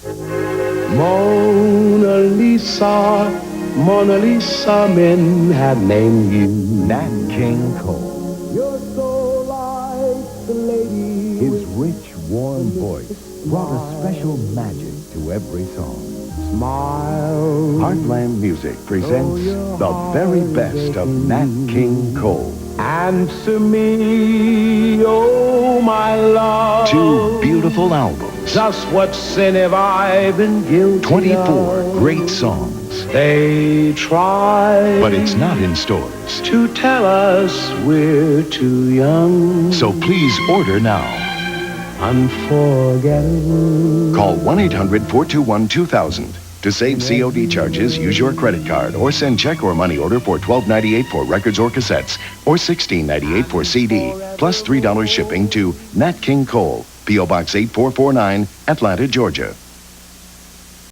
Mona Lisa, Mona Lisa, men have named you Nat King Cole. You're so like the lady. His rich, warm voice brought a special magic to every song. Smile. Heartland Music presents the very best of Nat King Cole. Answer me, oh my love. 2 beautiful albums. Just what sin have I been guilty 24 of? great songs. They try, But it's not in stores. to tell us we're too young. So please order now. Unforgettable. Call 1-800-421-2000. To save COD charges, use your credit card or send check or money order for $12.98 for records or cassettes or $16.98 for CD, plus $3 shipping to Nat King Cole, P.O. Box 8449, Atlanta, Georgia.